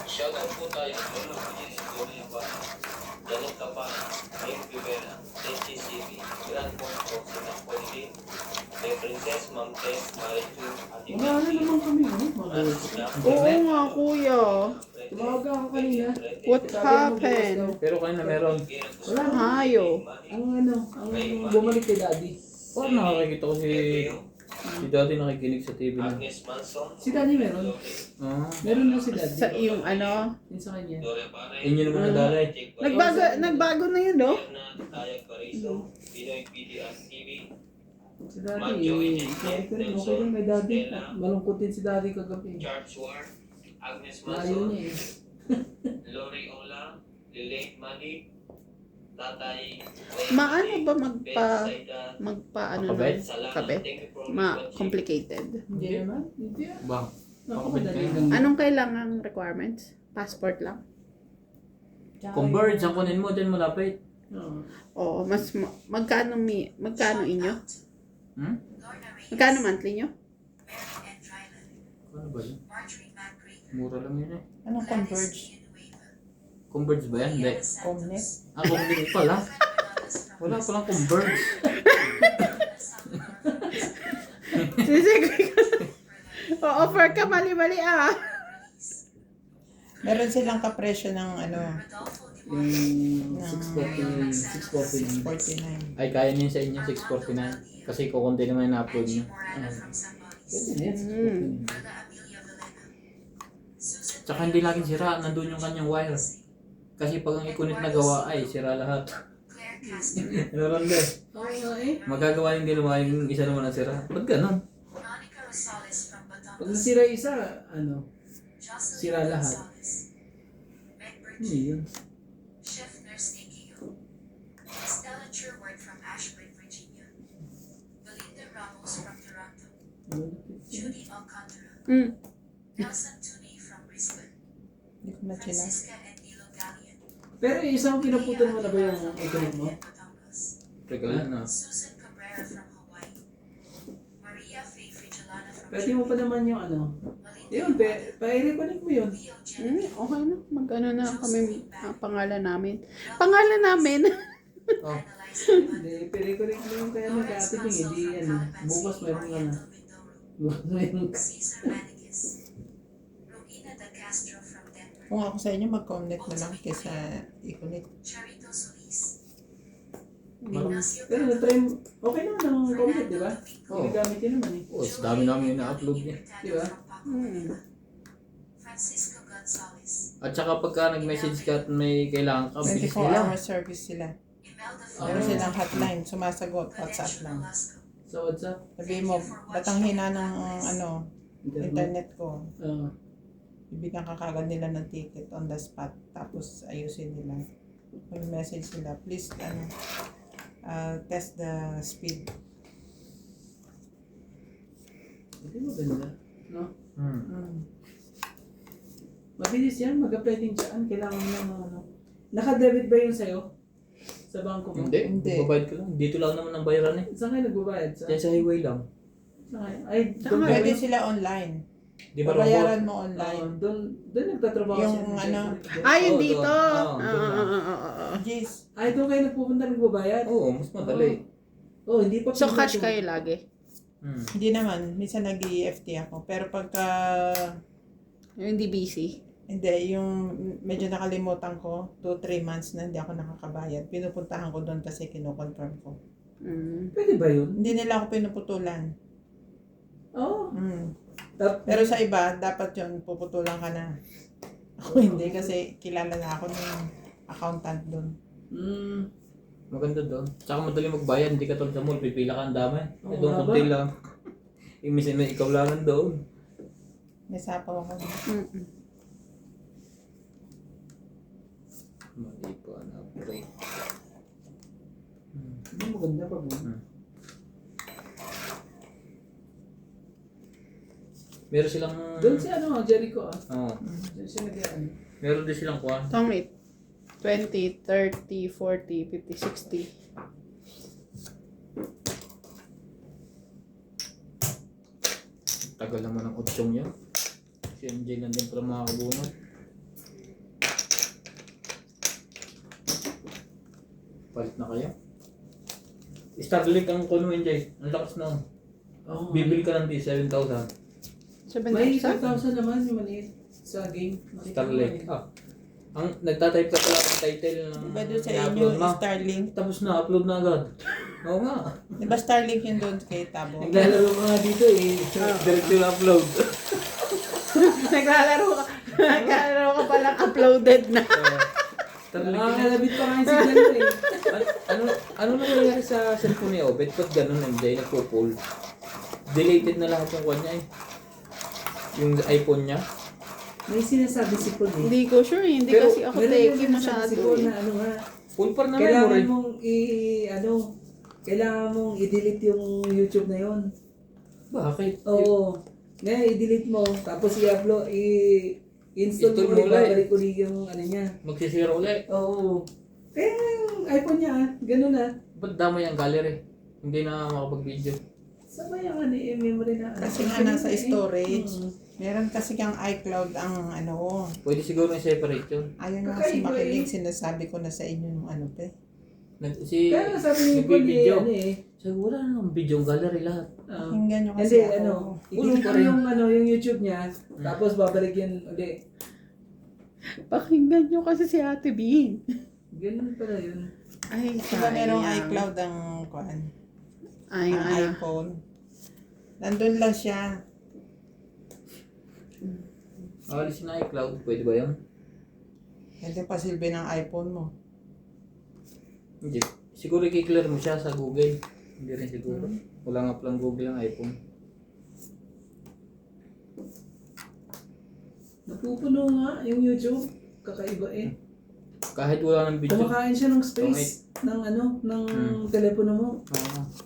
Shoutout po tayo Lolo Luis Goliaba, Janet Capana, Dave Rivera, Tenchi CV, Grand Port Proxima Holiday, kay Princess Ma'am Tess, Marichu, Ate Wala na naman kami, no? Mga Oo nga, kuya. Tumawagan ako kanina. What happened? Pero kanina meron. Wala na. Hayo. Ang bumalik kay daddy. Parang nakakikita ko si Daddy nakikinig sa TV na. Agnes Manson, Si daddy meron. Ah. Meron na si daddy. Sa yung ano, Yun sa kanya. Gloria Paray, Inyo naman na Daddy. nagbago na yun, no? Tayag Pariso, Pinoy PDR TV, Si daddy, eh. Sabi ko rin, okay lang may daddy. Malungkot din si daddy kagabi. Charles Ward, Agnes Ayaw Manson, niya eh. Lori Ola, Lilate Mali, Tatay, Maano ba Betsaida, magpa ano Kabet? ng Salamat, kabet? thank you for watching. Ma-complicated. Hindi naman. Hindi ah. Ba? Napakadali Bakit lang. Anong kailangang requirements? Passport lang? Converge ang kunin mo din malapit. Oo. Oo, mas magkano inyo? Hmm? Lorna Reyes, Magkano monthly nyo? Mary Ann Dryland, Ano ba yun? Marjorie McGregor, Mura lang yun eh. Anong Gladys converge? Villanueva, Converge ba yan? Hindi. Diana Santos, Comnet? Ah, Converge pala. Fred Bernales from Wala palang Converge. Sisig. O-offer ka mali-mali ah. Meron silang kapresyo ng ano, Rodolfo Yung Duarte, 649. 49. Ay, kaya niyo sa inyo 649. Kasi kukunti naman yung na-upload niyo. Morana from Zambales, Pwede na yan. Carla Amelia Villena, Susan Tsaka hindi laging sira. Nandun yung kanyang wire. Kasi pag ang ikunit na gawa, ay sira lahat. Claire Castro, Ano ron din? Oo nga eh. Magagawa yung ginawa yung isa naman ang sira. Ba't ganun? Monica Rosales from Pag Batangas, nasira isa, ano? Jocelyn sira lahat. Gonzalez, Meg Hindi Bertie, yun. Chef Nurse Nikio, Stella Sherwood from Ashburn, Virginia, Belinda Ramos from Toronto, Judy Alcantara, Nelson Tuni from Brisbane, Hindi ko na sila. Francisca Endilo Gallian, Pero yung isang pinaputan mo na ba yung iconic mo? Batangas, Teka lang na. Susan Cabrera from Hawaii, Maria Faye Frigilana from Pwede mo pa naman yung ano, Malina Yun, pa-i-reconnect mo yun. Okay na. Mag-ano na kami pangalan namin. Pangalan namin. Oh. Hindi, pa-reconnect mo yung kaya mag-ating hindi yan. Bukas meron ka na. Bukas meron ka. Cesar Manicus. Rowena De Castro from Denver. Kung ako sa inyo, mag-connect na lang kaysa i-connect. Charito Solis. Parang, Ignacio Pero na-try mo, okay naman ang connect, di ba? Oo. Ginagamit yun naman eh. oh, sa dami namin yung na-upload niya. Di ba? Francisco Gonzalez. At saka pagka nag-message ka at may kailangan ka, bilis 24 nila. hour service sila. Imelda Meron Flores. silang hotline, sumasagot, WhatsApp lang. Velasco. So, what's up? Sabihin mo, ba't ang hina ng internet ko? Bibigyan ka kagad nila ng ticket on the spot. Tapos ayusin nila. Mag-message sila, please, test the speed. Hindi mo ganda, no? Mabilis yan, mag-apply din dyan. Kailangan mo ng Naka-debit ba yun sa'yo? Sa bangko mo? Hindi. Babayad ka lang. Dito lang naman ang bayaran eh. Saan kayo nagbabayad? Yan sa highway lang. Ay, Saan doon kayo? pwede sila online. Di ba Babayaran robot? mo online. Doon nagtatrabaho Yung siya. ano, Yung Oo, dito. doon. Oo, doon lang. Jeez. Ay, doon kayo nagpupunta nagbabayad? Oo, mas madali. Oh, hindi pa. So, cash kayo lagi? Hindi naman. Minsan nag-EFT ako. Pero pagka, Yung hindi busy? hindi, yung medyo nakalimutan ko, 2-3 months na hindi ako nakakabayad. Pinupuntahan ko doon kasi kino-confirm ko. Pwede ba yun? Hindi nila ako pinuputulan. Oo. Pero sa iba, dapat yun, puputulan ka na. Ako hindi kasi kilala na ako ng accountant doon. Maganda doon. Tsaka madali magbayad. Hindi ka tulad sa mall. Pipila ka ang dami. Oo, Doon nga ba? kunti lang. Imbis na ikaw lang doon. May sapaw ako. Mali pa na break. Hindi maganda pa ba? Meron silang... Doon si Jericho Oo. Doon siya nag-ano. Meron din silang kuha. Tongit. 20, 30, 40, 50, 60. Tagal naman ng 8 yun. Si MJ lang din pala makakabunot. Palit na kayo. Starlink ang kuno MJ. Ang lakas na. Oh, Bibili ka lang di 7,000. 7,000? may 5,000 naman yung maliit sa game. Starlink. Ang nagtatype ka pala ng title ng Diba doon sa inyo, i-upload mo. Starlink? Tapos na, upload na agad. Oo nga. Diba Starlink yun doon kay Tabo? Naglalaro ka nga dito eh. Direct yung upload. Naglalaro ka. Naglalaro ka palang uploaded na. Starlink. Nakakalabit pa nga yung signal eh. Ano nangyayari sa cellphone ni Obet? Ba't ganun MJ? Nagpo-pull. Deleted na lahat yung kanya eh. Yung iPhone niya. May sinasabi si Paul eh. Hindi ko sure. Hindi Pero, kasi ako Meron teki yung sinasabi masyado. si Paul eh. na ano nga. Full par na Kailangan memory. mong kailangan mong i-delete yung YouTube na yon. Bakit? Oo. Ngayon, i-delete mo, tapos i-upload, i-install Install mo mo ulit, ulit. babalik ulit yung ano niya. Magsisira ulit. Oo. Kaya yung iPhone niya, ganun na. Ba't damay ang gallery? Hindi na makapag-video. Sabay ang ano, yung memory na. Kasi nga nasa storage. Mm. Meron kasi kang iCloud ang ano. Pwede siguro yung separate yun. Ayaw nga kasi Kakaiba makinig. Sinasabi ko na sa inyo yung ano pa. Si Kaya nga sabi ni Paul eh, ano eh. Sabi, wala namang video ang gallery lahat. Pakinggan nyo Kasi kasi ako. ano, Ulong i-delete pa mo rin. yung YouTube niya, tapos babalik yun ulit. Pakinggan nyo kasi si Ate Bean. Ganun pala yun. Ay, Diba merong sayang. iCloud ang kuan? Ay, Ang ano. iPhone. Nandun lang siya. Alisin na iCloud. Pwede ba yun? Hindi pa silbi ng iPhone mo. Hindi. Siguro i-clear mo siya sa Google. Hindi rin siguro. Wala nga palang Google ang iPhone. Napupuno nga yung YouTube. Kakaiba eh. Kahit wala ng video. Kumakain siya ng space ng ano, ng telepono mo.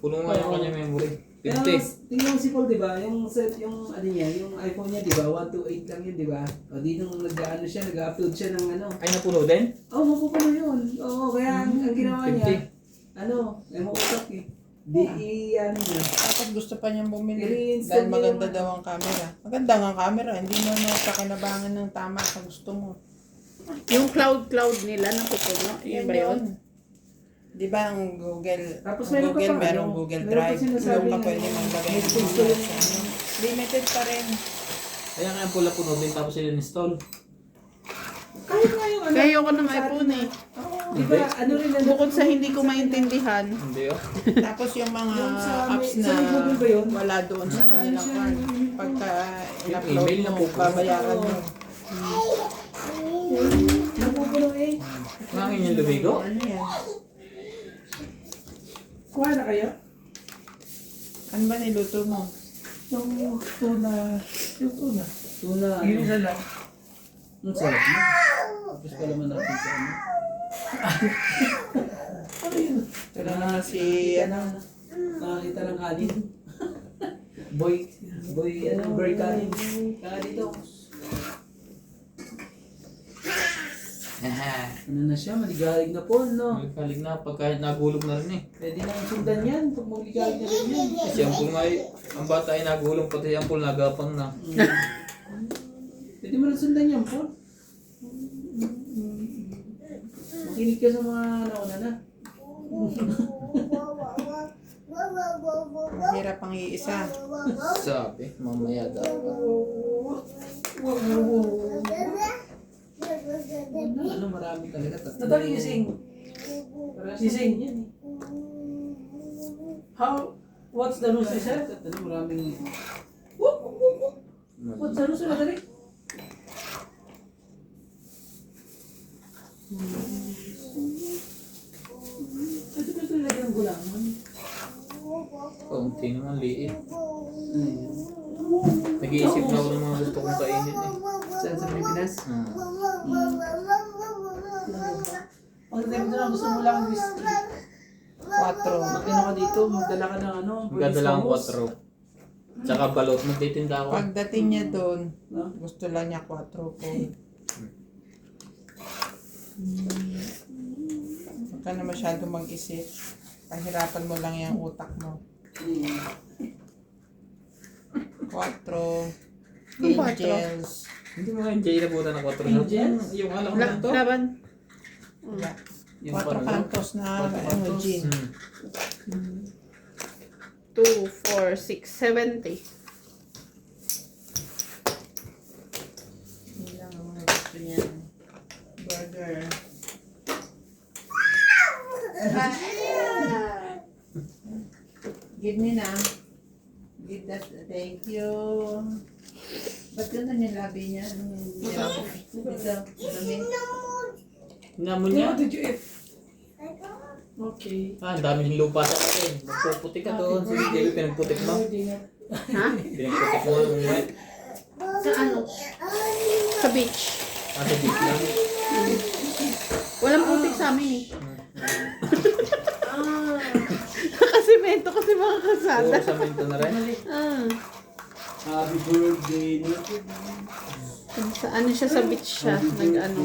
Puno nga yung Oo. kanya memory. Kaya 50. tingnan mo si Paul, di ba? Yung set, yung ano niya, yung iPhone niya, di ba? 128 lang yun, di ba? O di nung nag-ano siya, nag-upload siya ng ano. Ay, napuno din? Oh, mapupuno yun. Oo, kaya ang ginawa niya, 50. ano, may mautak eh. Di ano niya. Tapos gusto pa niyang bumili. I-install Dahil niya maganda yung- daw ang camera. Maganda nga ang camera. Hindi mo napakinabangan ng tama sa gusto mo. Yung cloud nila na pupuno. Yun ba yun? Di ba ang Google, Tapos meron ka Google pa, merong ano, Google meron pa Drive. sinasabing Doon ka pwede maglagay may ng space mga ko yung- ano. Limited pa rin. Kaya kaya pula punobin tapos i-install. Kahit nga yung ano. Kaya ayoko ng iPhone eh. Di ba, ano rin ano? Bukod sa hindi ko maintindihan. Hindi oh. Tapos yung mga Yung sa apps may- na sa Google ba yun? wala doon sa kanilang card. Pagka in-upload email na mo, pupuno. babayaran mo. Napupuno eh. Nangin yung lumigo? Ano yan? Kuha na kayo? Ano ba niluto mo? Yung tuna. Yung tuna. Tuna. Ginisa lang. Ang sarap mo. Tapos pala man natin sa ano. Ano yun? Ito na naman si, ano, Nakakita ng kanin. Boy, bird kanin. Kaya dito. Ano na siya, maligalig na po, no? Kalig na, pagka nagulog na rin eh. Pwede na sundan yan, pag maligalig na rin yan. Kasi ampul nga eh, ang bata ay nagulong pati ampul nagapang na. Pwede mo na sundan yan po. Makinig ka sa mga nauna na. mahirap ang iisa. Sabi, mamaya daw. Ano, marami talaga. Nadali ising. Ising yan eh. What's the news, sir? Ano, maraming... What's the news, nadali? Ito ba ito lagyan ng gulaman? Kaunti naman liit. Nag-iisip na ako ng mga gusto kong kainin eh. Saan sa Pilipinas? Ah. Pag tayo mo gusto mo lang whisky. 4. Magkano ka dito, magdala ka ng ano? Magdadala ang Burgos. 4. Tsaka balot, magtitinda ako. Pagdating niya doon, No? gusto lang niya 4 po. Huwag ka na masyado mag-isip. Pahirapan mo lang yung utak mo. 4 Angels. Hindi mo nga yung Jay na puta ng 4 na. Angels? Yung alam mo to? Laban. Yeah. Yung 4 parang- kantos na ano, gin. 2, 4, 6, 70. Yun lang ang mga gusto niya. Burger. Give me na. Give that. Thank you. Ba't ganda yung labi niya? Dito. Dami. Hinamon niya. Did you eat? Okay. Ah, ang dami yung lupa sa atin. Magpuputi ka doon. Sige, Jelly, pinagputik mo. Ha? Pinagputik mo. Umuwi. Sa ano? Sa beach. Ah, sa beach lang. Walang putik sa amin eh. Nakasimento kasi mga kasada. Puro samento na rin. Ah. Happy birthday na. Sa ano siya sa beach siya. Nag-ano.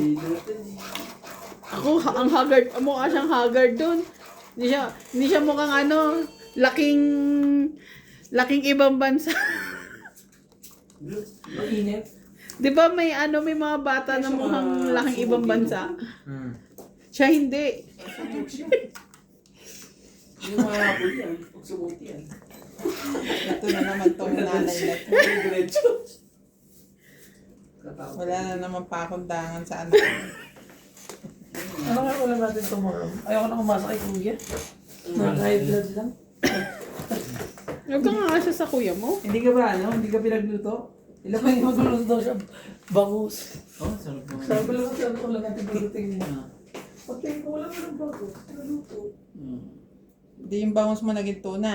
Ako, ang haggard. Mukha siyang haggard doon. Hindi siya mukhang ano, laking ibang bansa. Mainit. Di ba may ano, may mga bata na mukhang laking ibang bansa? Siya hindi. Yung mga hapon yan, pag sumuti yan. Ito na naman tong nanay na to. Diretso. Wala na naman pakundangan sa anak. Ano nga ulam natin tomorrow? Ayoko na kumasa kay Kuya. High blood lang. Huwag ka nga siya sa kuya mo. Hindi ka ba ano? Hindi ka pinagluto? Ilan pa yung magluluto daw siya? Bangus. Oh, sarap mo. Sabi lang sa ano lang natin pagdating mo. Pagdating ko wala mo ng bangus. Naluto. Hindi yung bangus mo naging tuna.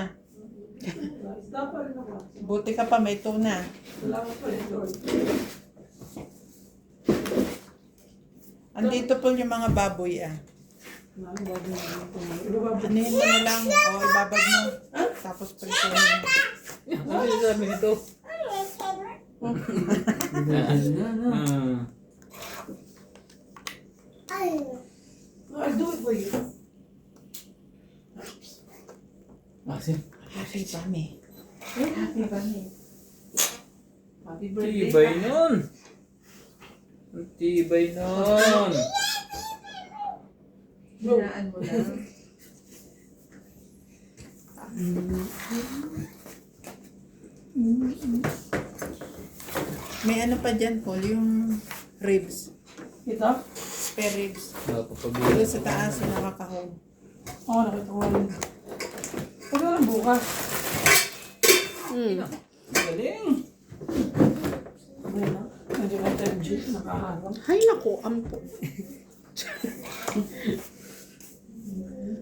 Isda pa rin ako. Buti ka pa may tuna. Salamat pa rin, Lord. Andito po yung mga baboy ah. Ano ba din yung tomorrow? Anuhin mo na lang o ibabad mo. Tapos prituhin mo. Ano yung sabi nito? I'll do it for you. Maxim. Happy Bami. Happy Bami. Happy birthday. Tibay nun. Ang tibay nun. Hinaan mo lang. May ano pa dyan, Paul, yung ribs. Ito? Spare ribs. Doon Napapabili. sa taas, yung nakakahon. Oo, nakita ko rin. Pwede lang bukas. Galing. Ayun na. Medyo may time jeep, nakaharap. Ay, naku, ampo.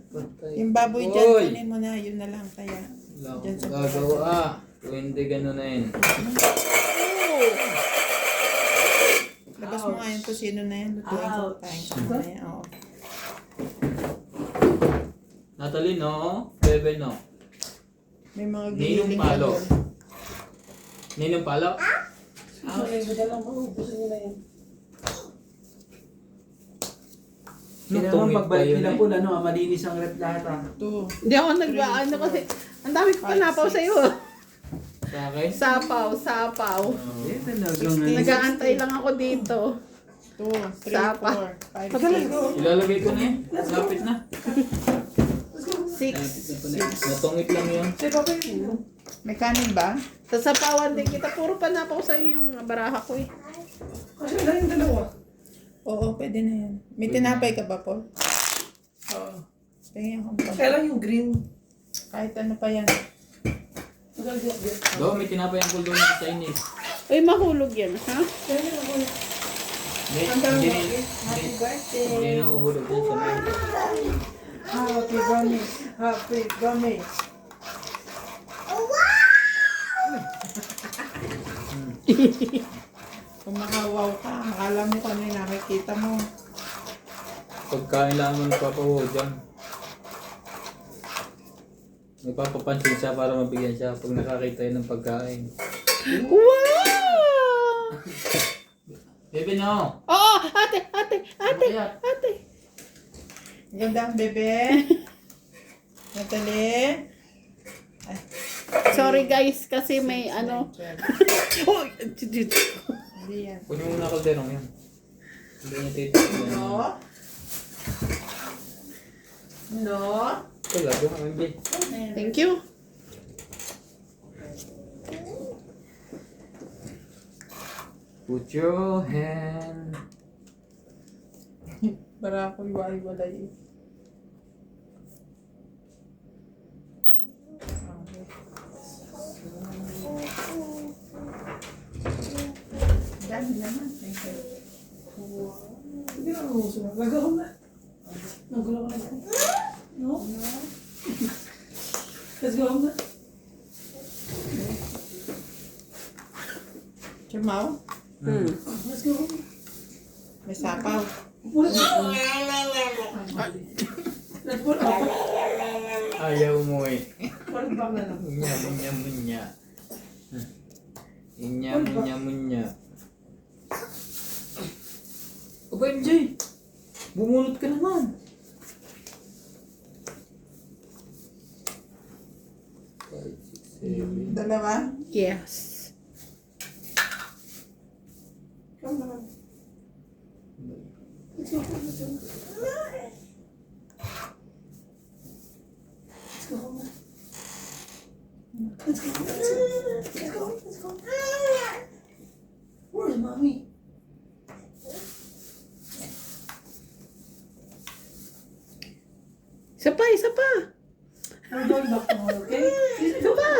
Patay. Yung baboy dyan, Oy! kunin mo na, yun na lang kaya. Wala Dyan sa akong gagawa. Kung hindi gano'n na yun. Labas mo nga yung tosino na yan, lutuin ko Ouch. tayo sa mamaya. Oo. Natalie, no? Bebe, no? May mga Ninong giniling ka palo. doon. Ninong palo? Susunod ko lang, mauubusin nyo na yan. Nung Kailangan tungit pagbalik kayo nila na po, ano, malinis ang rep lahat ah. 2. Hindi ako nag-ano kasi, ang dami ko panapaw sa'yo. Sa akin? Sapaw. Eh, talagang Nag-aantay lang ako dito. 2, 3, Sapa. 4, 5, 6. Ilalagay ko na yun. Lapit na. 6. Natungit lang yun. May kanin ba? Sa sapawan din kita, puro panapaw sa'yo yung baraha ko eh. Kasi lang yung dalawa. Oo, pwede na yan. May tinapay ka ba, Paul? Oo. Tingnan ko pa. Kailan yung green? Kahit ano pa yan. Do, may tinapay ang kuldo sa Chinese. Uy, mahulog yan, ha? Hindi, Happy birthday! hindi nahuhulog yan sa mga. Happy Gummy! Happy Gummy! Kung makawaw ka, akala mo kano yung nakikita mo. Pagkain lang mo nagpapahuho dyan. Nagpapapansin siya para mabigyan siya pag nakakita yun ng pagkain. Wow! Bebe, no! Oo, ate. Ganda ang bebe. Natalie. Ay, Sorry guys, kasi may ano. 12. Oh, Hindi yan. Kunin mo muna kalderong yan. Hindi niya titignan. No? No? Talaga, hindi. thank you. Put your hand. Para ako iwa-iwalay. Dami naman. Thank you. Hindi na uso na. Gagawin na. Nagulo ko na yan. No? Let's go na. Chumaw? Let's go. May sapaw. Let's go. Ayaw mo eh. Parang bang na lang. Munya, munya, munya. Munya, munya, munya. Aba, MJ! Bumunot ka naman. Dalawa? Yes. Come on. Let's go. Let's go. Let's go. Let's go. Let's go. Where's mommy? Isa pa. We're going back tomorrow, okay? Isa pa.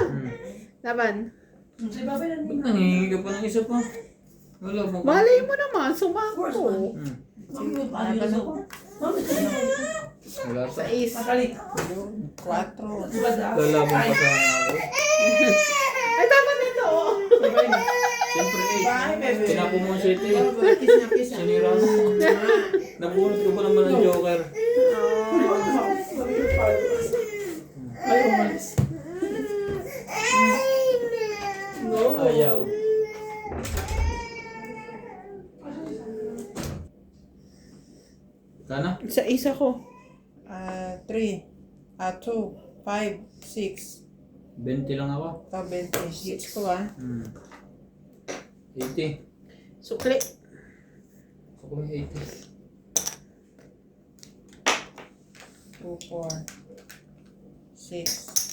Laban. Say bye-bye na Ba't nangingi ka pa ng isa pa? Wala mo ka. Malay mo naman, sumako. Hmm. Mommy, ayos ako. Mommy, Wala pa. 6. Makalit. 4. Lalaban pa sana ako. Ay, tama na ito. Siyempre Bye, baby. Tinapo mo ang city. Kiss na kiss. Sinira mo. Nabunot ko pa naman ng joker. Ayaw umalis. No. Ayaw. Sana? Isa ko. 3, 2, 5, 6. 20 lang ako. Ito, 20. Hits ko ah. 80. Sukli. Ako may 80. 2, 4, 6,